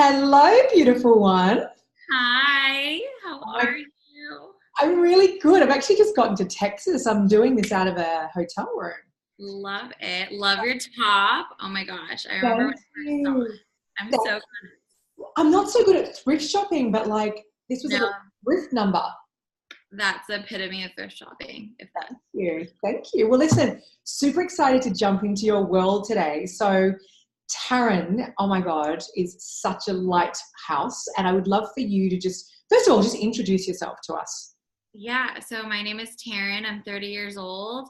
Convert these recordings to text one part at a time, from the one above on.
Hello, beautiful one. Hi, how are you? I'm really good. I've actually just gotten to Texas. I'm doing this out of a hotel room. Love it. Love your top. Oh my gosh. I remember when Thank I first saw you. it. I'm Thank- so I'm not so good at thrift shopping, but like this was a no, thrift number. that's the epitome of thrift shopping. If that Thank you. Thank you. Well, listen, super excited to jump into your world today. So, Taryn, oh my God, is such a lighthouse. And I would love for you to just, first of all, just introduce yourself to us. Yeah, so my name is Taryn. I'm 30 years old,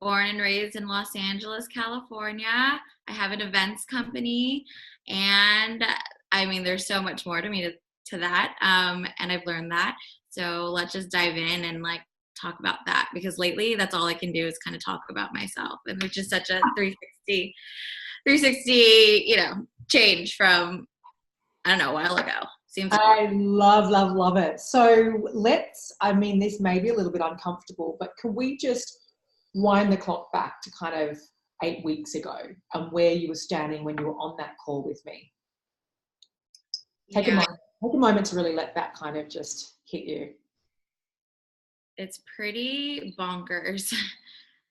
born and raised in Los Angeles, California. I have an events company, and I mean, there's so much more to me to that, and I've learned that. So let's just dive in and like talk about that because lately that's all I can do is kind of talk about myself, and which is such a 360, change from I don't know a while ago. Seems like I love, love, love it. So I mean, this may be a little bit uncomfortable, but can we just wind the clock back to kind of 8 weeks ago and where you were standing when you were on that call with me? Take a yeah. moment. Take a moment to really let that kind of just hit you. It's pretty bonkers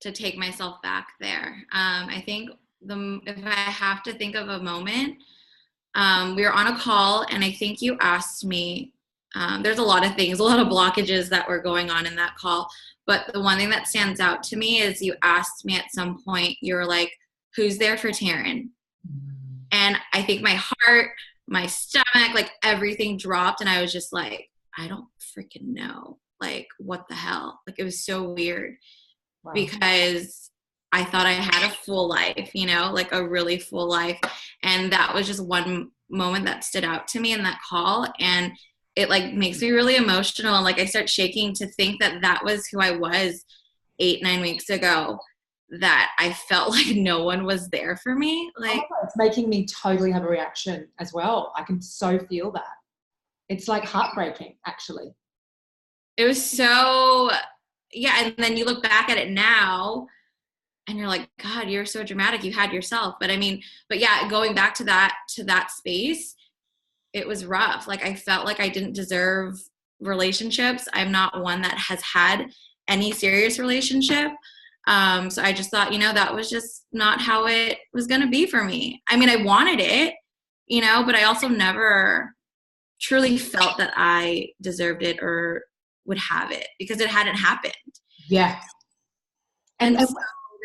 to take myself back there. I think if I have to think of a moment, we were on a call, and I think you asked me. There's a lot of things, a lot of blockages that were going on in that call. But the one thing that stands out to me is you asked me at some point, you were like, "Who's there for Taryn?" And I think my heart, my stomach, like everything dropped, and I was just like, I don't freaking know. Like, what the hell? Like, it was so weird Wow. because I thought I had a full life, like a really full life. And that was just one moment that stood out to me in that call. And it like makes me really emotional. And like, I start shaking to think that that was who I was 8-9 weeks ago, that I felt like no one was there for me. Oh my Like, God, it's making me totally have a reaction as well. I can so feel that. It's like heartbreaking, actually. it was so, yeah. And then you look back at it now and you're like, God, you're so dramatic. You had yourself. But yeah, going back to that space, it was rough. Like, I felt like I didn't deserve relationships. I'm not one that has had any serious relationship. So I just thought, that was just not how it was going to be for me. I mean, I wanted it, but I also never truly felt that I deserved it or would have it because it hadn't happened. Yeah. And so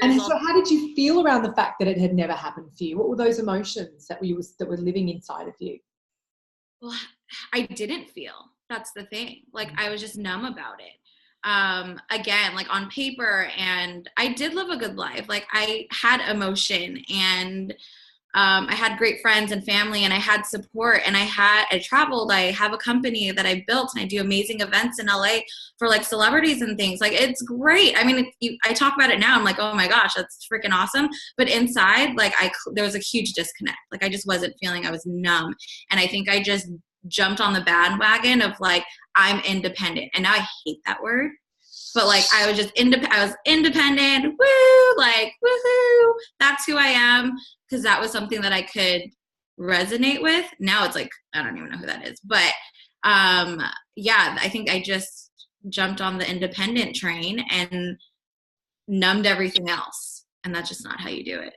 And so how did you feel around the fact that it had never happened for you? What were those emotions that were living inside of you? well, I didn't feel. That's the thing. Like, I was just numb about it. Again, like on paper, and I did live a good life. Like, I had emotion, and I had great friends and family, and I had support, and I traveled. I have a company that I built, and I do amazing events in LA for like celebrities and things. Like, it's great. I mean, I talk about it now. I'm like, oh my gosh, that's freaking awesome. But inside, like, there was a huge disconnect. Like, I just wasn't feeling. I was numb, and I think I just jumped on the bandwagon of like, I'm independent, and now I hate that word. But like, I was independent. Woo, like, woohoo! That's who I am. Because that was something that I could resonate with. Now it's like, I don't even know who that is. But yeah, I think I just jumped on the independent train and numbed everything else. And that's just not how you do it.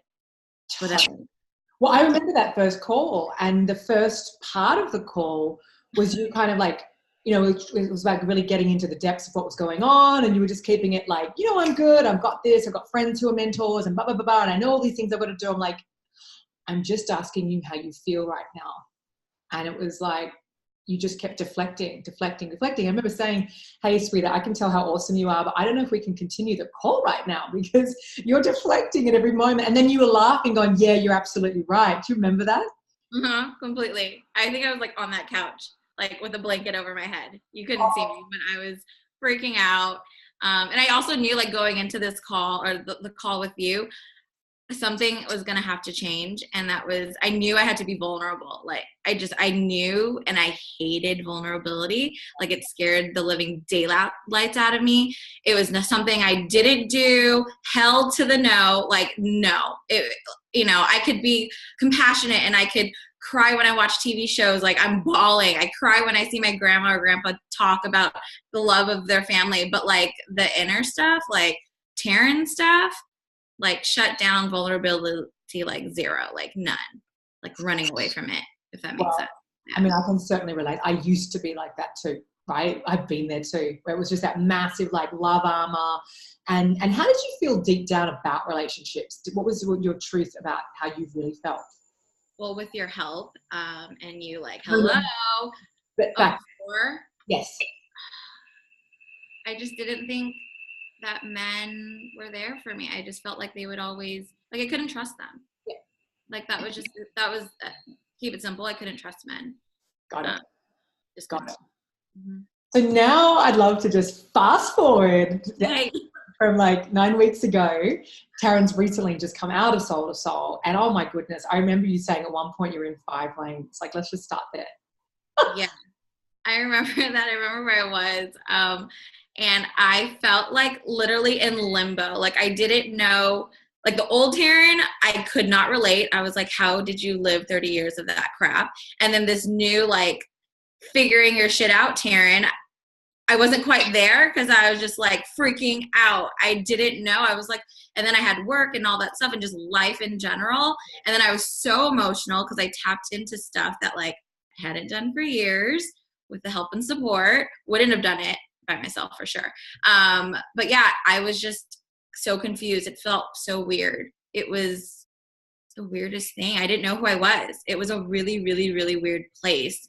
Whatever. Well, I remember that first call, and the first part of the call was you kind of like, it was like really getting into the depths of what was going on, and you were just keeping it like, I'm good, I've got this, I've got friends who are mentors, and blah, blah, blah, blah, and I know all these things I've got to do. I'm like, I'm just asking you how you feel right now. And it was like, you just kept deflecting. I remember saying, hey, sweetheart, I can tell how awesome you are, but I don't know if we can continue the call right now because you're deflecting at every moment. And then you were laughing going, yeah, you're absolutely right. Do you remember that? Completely. I think I was like on that couch, like with a blanket over my head. You couldn't see me, but I was freaking out. And I also knew, like, going into this call or the call with you, something was going to have to change. And that was, I knew I had to be vulnerable. Like, I knew, and I hated vulnerability. Like, it scared the living daylights out of me. It was something I didn't do, held to the no, like, no, I could be compassionate and I could cry when I watch TV shows. Like I'm bawling. I cry when I see my grandma or grandpa talk about the love of their family. But like the inner stuff, like Taryn stuff, like shut down, vulnerability, like zero, like none, like running away from it, if that makes sense. Yeah. I mean, I can certainly relate. I used to be like that too, right? I've been there too, where it was just that massive like love armor. And how did you feel deep down about relationships? What was your truth about how you really felt? Well, with your help, and you like, hello. But back, yes. I just didn't think that men were there for me. I just felt like they would always, like I couldn't trust them. Yeah. Like that was keep it simple. I couldn't trust men. Got it. Just got it. Mm-hmm. So now I'd love to just fast forward from like 9 weeks ago. Taryn's recently just come out of Soul to Soul. And oh my goodness, I remember you saying at one point you were in 5 lanes. Like, let's just start there. Yeah. I remember that. I remember where I was. And I felt like literally in limbo. Like I didn't know, like the old Taryn, I could not relate. I was like, how did you live 30 years of that crap? And then this new, like, figuring your shit out Taryn, I wasn't quite there because I was just like freaking out. I didn't know. I was like, and then I had work and all that stuff and just life in general. And then I was so emotional because I tapped into stuff that like I hadn't done for years with the help and support. Wouldn't have done it by myself for sure. But yeah, I was just so confused. It felt so weird. It was the weirdest thing. I didn't know who I was. It was a really, really, really weird place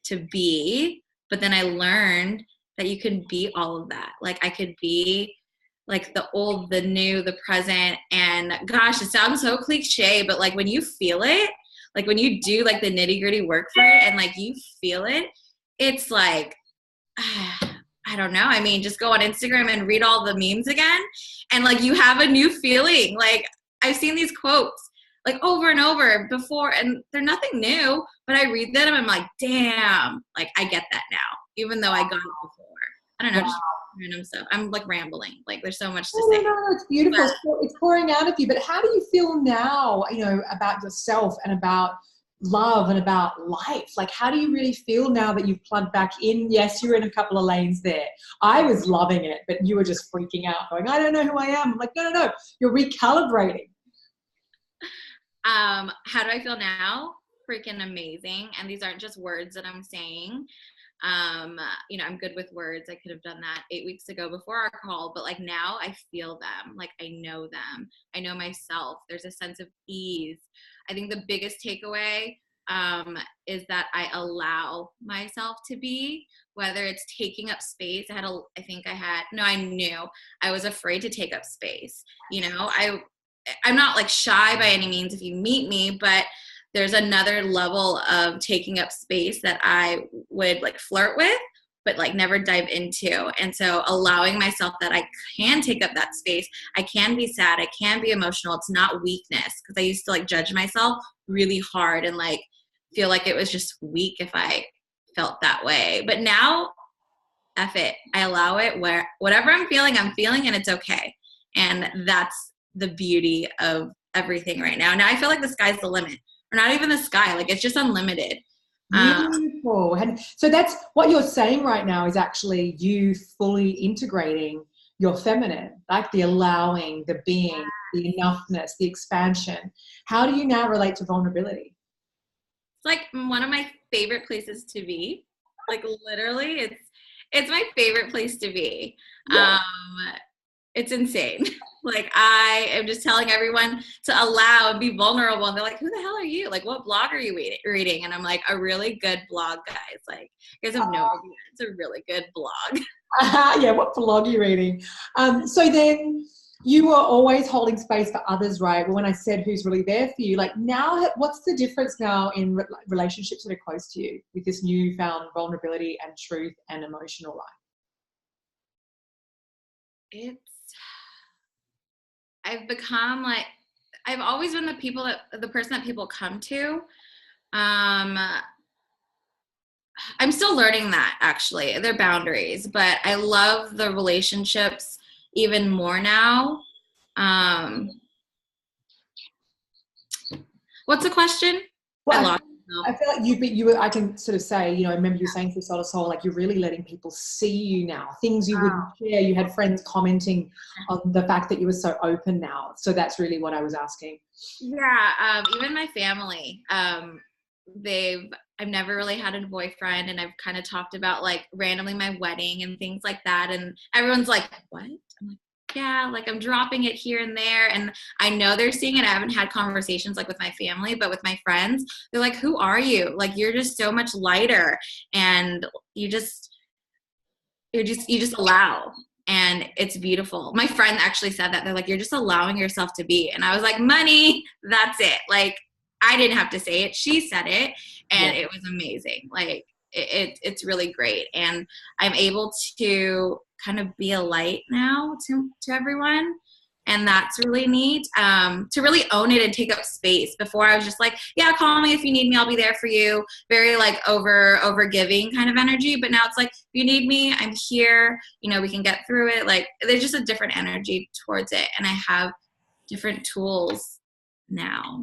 to be. But then I learned that you can be all of that. Like I could be like the old, the new, the present. And gosh, it sounds so cliche, but like when you feel it, like when you do like the nitty gritty work for it and like you feel it, it's like, I don't know. I mean, just go on Instagram and read all the memes again. And like you have a new feeling. Like I've seen these quotes like over and over before and they're nothing new, but I read them and I'm like, damn, like I get that now, even though I got it before. I don't know, just random stuff. I'm like rambling. Like there's so much to say. No, it's beautiful. It's pouring out of you. But how do you feel now, you know, about yourself and about love and about life? Like, how do you really feel now that you've plugged back in? Yes, you're in a couple of lanes there. I was loving it, but you were just freaking out going, I don't know who I am. I'm like, no, you're recalibrating. How do I feel now? Freaking amazing. And these aren't just words that I'm saying. You know, I'm good with words. I could have done that 8 weeks ago before our call, but like now I feel them. Like I know them. I know myself. There's a sense of ease. I think the biggest takeaway is that I allow myself to be, whether it's taking up space. I knew I was afraid to take up space. You know, I'm not like shy by any means if you meet me, but there's another level of taking up space that I would like flirt with, but like never dive into. And so allowing myself that I can take up that space, I can be sad, I can be emotional. It's not weakness, because I used to like judge myself really hard and like feel like it was just weak if I felt that way. But now, F it. I allow it, where whatever I'm feeling, and it's okay. And that's the beauty of everything right now. Now I feel like the sky's the limit. Or not even the sky, like it's just unlimited. Beautiful. And so that's what you're saying right now is actually you fully integrating your feminine, like the allowing, the being, the enoughness, the expansion. How do you now relate to vulnerability? It's like one of my favorite places to be. Like literally, it's my favorite place to be. Yeah. It's insane. Like I am just telling everyone to allow and be vulnerable. And they're like, who the hell are you? Like, what blog are you reading? And I'm like, a really good blog, guys. Like, you guys have no idea. It's a really good blog. Yeah, what blog are you reading? So then you were always holding space for others, right? But when I said who's really there for you, like now, what's the difference now in relationships that are close to you with this newfound vulnerability and truth and emotional life? I've become like, I've always been the person that people come to. I'm still learning that, actually, their boundaries, but I love the relationships even more now. What's the question? Well, No. I feel like you were, I can sort of say, you know, I remember you saying through Soul to Soul, like you're really letting people see you now, things you wouldn't share. You had friends commenting on the fact that you were so open now. So that's really what I was asking. Yeah, even my family, I've never really had a boyfriend, and I've kind of talked about like randomly my wedding and things like that, and everyone's like, what? I'm like, yeah, like I'm dropping it here and there, and I know they're seeing it. I haven't had conversations like with my family, but with my friends, they're like, who are you? Like, you're just so much lighter, and you just allow, and it's beautiful. My friend actually said that. They're like, you're just allowing yourself to be. And I was like, money, that's it. Like, I didn't have to say it, she said it, and it was amazing. Like, it's really great, and I'm able to kind of be a light now to everyone, and that's really neat. To really own it and take up space. Before I was just like, yeah, call me if you need me, I'll be there for you. Very like over giving kind of energy. But now it's like, if you need me, I'm here. You know, we can get through it. Like, there's just a different energy towards it, and I have different tools now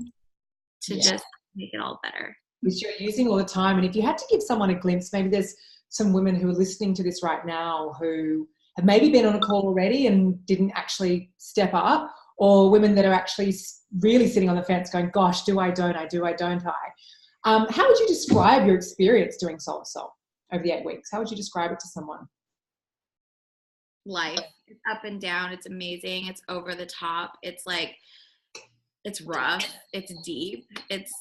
to just make it all better. Which you're using all the time. And if you had to give someone a glimpse, maybe there's some women who are listening to this right now who have maybe been on a call already and didn't actually step up, or women that are actually really sitting on the fence going, gosh, do I, don't I, do I, don't I? How would you describe your experience doing Soul to Soul over the 8 weeks? How would you describe it to someone? Life. It's up and down. It's amazing. It's over the top. It's like, it's rough. It's deep. It's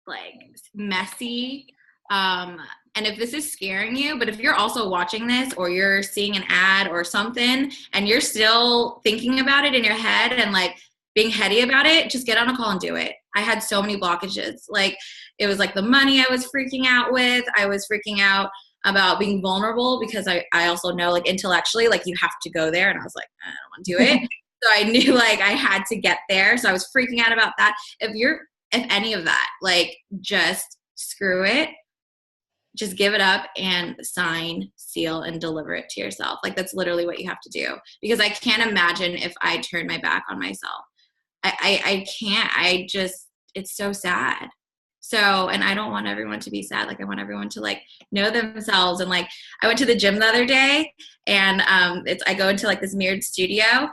like messy. And if this is scaring you, but if you're also watching this, or you're seeing an ad or something, and you're still thinking about it in your head and like being heady about it, just get on a call and do it. I had so many blockages. Like, it was like the money I was freaking out with. I was freaking out about being vulnerable, because I also know, like, intellectually, like, you have to go there. And I was like, I don't want to do it. So I knew like I had to get there. So I was freaking out about that. If any of that, like, just screw it. Just give it up and sign, seal, and deliver it to yourself. Like, that's literally what you have to do. Because I can't imagine if I turned my back on myself. I can't. It's so sad. So, and I don't want everyone to be sad. Like, I want everyone to like know themselves. And like, I went to the gym the other day, and I go into like this mirrored studio,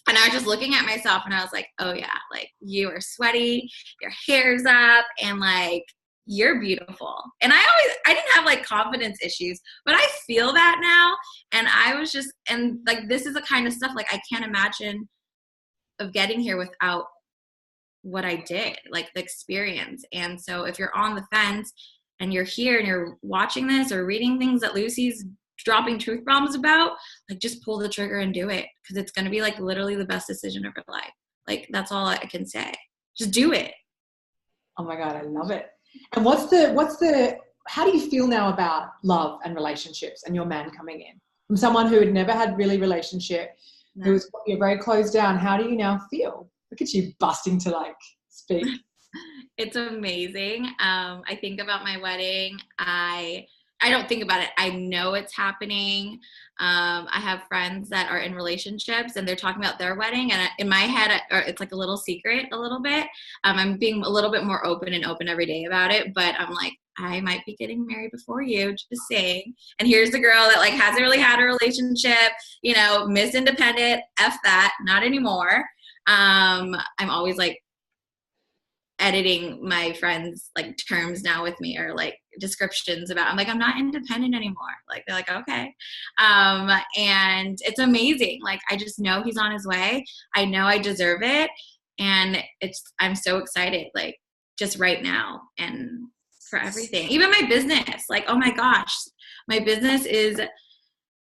and I was just looking at myself, and I was like, oh yeah, like, you are sweaty, your hair's up, and like, you're beautiful. And I didn't have like confidence issues, but I feel that now. And I was just, and like, this is the kind of stuff, like, I can't imagine of getting here without what I did, like the experience. And so if you're on the fence and you're here and you're watching this or reading things that Lucy's dropping truth bombs about, like, just pull the trigger and do it. Because it's going to be like literally the best decision of your life. Like, that's all I can say. Just do it. Oh my God, I love it. And how do you feel now about love and relationships and your man coming in? From someone who had never had really relationship, who was, you're very closed down, how do you now feel? Look at you busting to like speak. It's amazing. I think about my wedding. I don't think about it. I know it's happening. I have friends that are in relationships, and they're talking about their wedding. And in my head, it's like a little secret a little bit. I'm being a little bit more open every day about it. But I'm like, I might be getting married before you, just saying. And here's the girl that like hasn't really had a relationship, you know, Miss Independent, F that, not anymore. I'm always like editing my friends like terms now with me, or like descriptions about, I'm like, I'm not independent anymore. Like, they're like, okay. And it's amazing. Like, I just know he's on his way. I know I deserve it. And I'm so excited, like, just right now, and for everything, even my business. Like, oh my gosh, my business is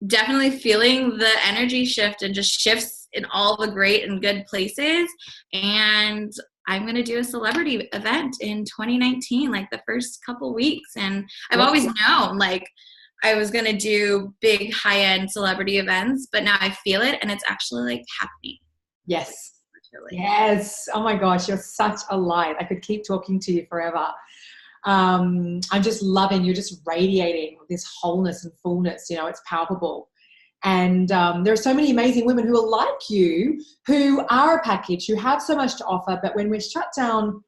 definitely feeling the energy shift, and just shifts in all the great and good places. And I'm going to do a celebrity event in 2019, like the first couple weeks. And I've always known like I was going to do big high-end celebrity events, but now I feel it, and it's actually like happening. Yes. Yes. Oh my gosh, you're such a light. I could keep talking to you forever. I'm just loving, you're just radiating this wholeness and fullness, you know, it's palpable. And there are so many amazing women who are like you, who are a package, who have so much to offer, but when we're shut down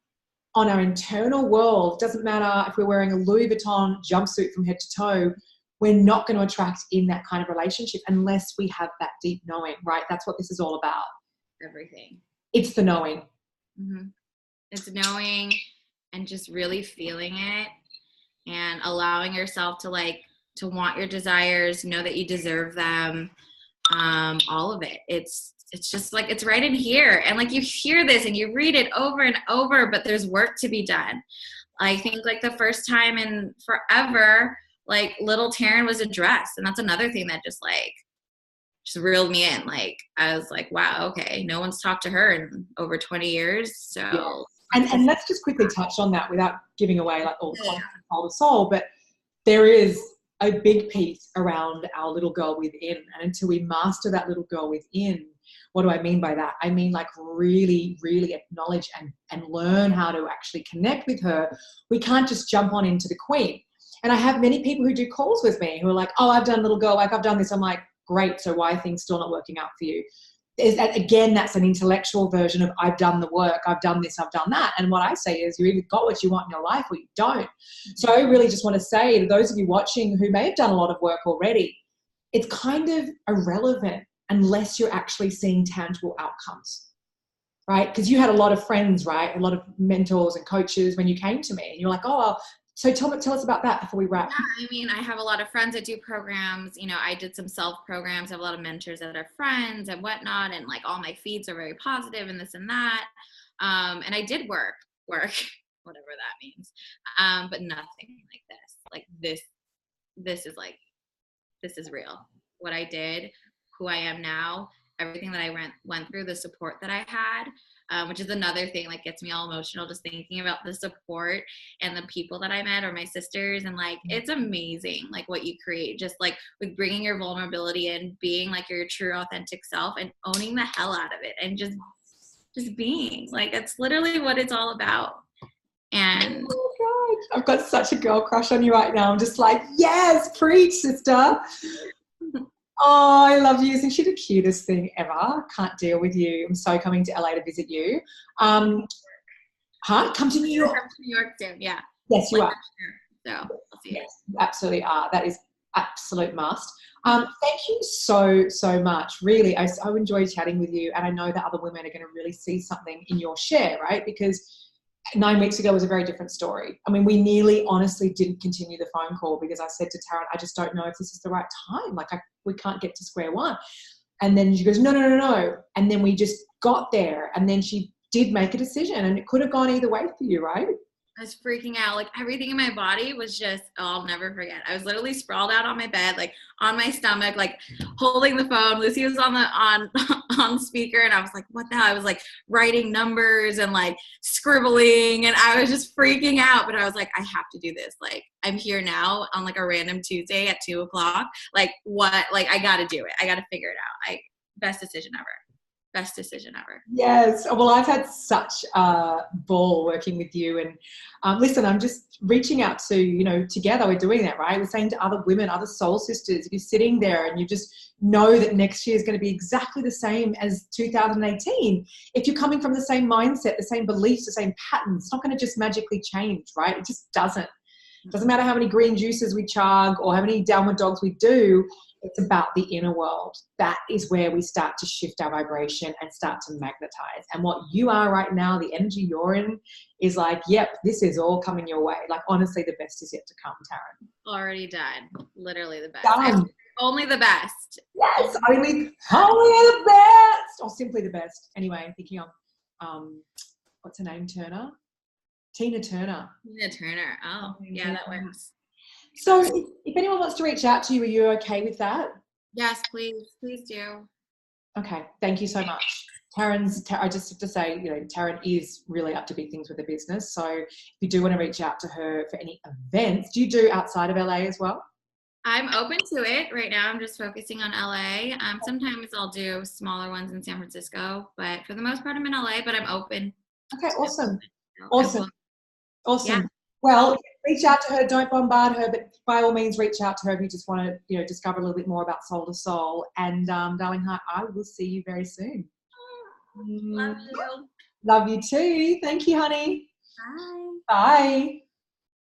on our internal world, doesn't matter if we're wearing a Louis Vuitton jumpsuit from head to toe, we're not going to attract in that kind of relationship unless we have that deep knowing, right? That's what this is all about. Everything. It's the knowing. Mm-hmm. It's knowing and just really feeling it and allowing yourself to want your desires, know that you deserve them, all of it. It's just like, it's right in here. And like, you hear this and you read it over and over, but there's work to be done. I think like the first time in forever, like little Taryn was addressed. And that's another thing that just reeled me in. Like, I was like, wow, okay, no one's talked to her in over 20 years. So, yeah. And let's just quickly touch on that without giving away like all the content of Soul to Soul, but there is a big piece around our little girl within. And until we master that little girl within, what do I mean by that? I mean, like really, really acknowledge and learn how to actually connect with her. We can't just jump on into the queen. And I have many people who do calls with me who are like, oh, I've done little girl, like I've done this. I'm like, great. So why are things still not working out for you? Is that, again, that's an intellectual version of I've done the work, I've done this, I've done that. And what I say is you either got what you want in your life or you don't. So I really just want to say to those of you watching who may have done a lot of work already, it's kind of irrelevant unless you're actually seeing tangible outcomes, right? Because you had a lot of friends, right? A lot of mentors and coaches when you came to me and you're like, oh, well, so tell us about that before we wrap. Yeah, I mean, I have a lot of friends that do programs. You know, I did some self programs. I have a lot of mentors that are friends and whatnot. And like all my feeds are very positive and this and that. And I did work, whatever that means. But nothing like this. Like this is real. What I did, who I am now, everything that I went through, the support that I had. Which is another thing like gets me all emotional just thinking about the support and the people that I met or my sisters, and like it's amazing like what you create just like with bringing your vulnerability and being like your true authentic self and owning the hell out of it and just being like, that's literally what it's all about. And oh my God, I've got such a girl crush on you right now. I'm just like, yes, preach, sister. Oh, I love you. Isn't she the cutest thing ever? Can't deal with you. I'm so coming to LA to visit you. Come to New York. Come to New York soon, yeah. Yes, you are. So I'll see yes, you absolutely are. That is absolute must. Thank you so much. Really, I so enjoyed chatting with you, and I know that other women are going to really see something in your share, right? Because 9 weeks ago was a very different story. I mean, we nearly honestly didn't continue the phone call because I said to Taryn, I just don't know if this is the right time. Like we can't get to square one. And then she goes, no. And then we just got there. And then she did make a decision and it could have gone either way for you, right? I was freaking out. Like everything in my body was just, I'll never forget. I was literally sprawled out on my bed, like on my stomach, like holding the phone. Lucy was on speaker and I was like, what the hell? I was like writing numbers and like scribbling and I was just freaking out. But I was like, I have to do this. Like I'm here now on like a random Tuesday at 2:00. Like what? Like I got to do it. I got to figure it out. Best decision ever. Best decision ever. Yes. Well, I've had such a ball working with you. And listen, I'm just reaching out to, together we're doing that, right? We're saying to other women, other soul sisters, if you're sitting there and you just know that next year is going to be exactly the same as 2018, if you're coming from the same mindset, the same beliefs, the same patterns, it's not going to just magically change, right? It just doesn't. It doesn't matter how many green juices we chug or how many downward dogs we do. It's about the inner world. That is where we start to shift our vibration and start to magnetize. And what you are right now, the energy you're in, is like, yep, this is all coming your way. Like, honestly, the best is yet to come, Taryn. Already done. Literally the best. Done. Only the best. Yes, only the best. Or simply the best. Anyway, I'm thinking of, what's her name, Turner? Tina Turner. Tina Turner. Oh, yeah, that works. So if anyone wants to reach out to you, are you okay with that? Yes, please do. Okay, thank you so much. I just have to say, Taryn is really up to big things with the business. So if you do want to reach out to her for any events, do you do outside of LA as well? I'm open to it right now. I'm just focusing on LA. Sometimes I'll do smaller ones in San Francisco, but for the most part I'm in LA, but I'm open. Okay, awesome. Awesome. Yeah. Well, reach out to her. Don't bombard her, but by all means, reach out to her if you just want to, discover a little bit more about Soul to Soul. And darling heart, I will see you very soon. Love you. Love you too. Thank you, honey. Bye. Bye.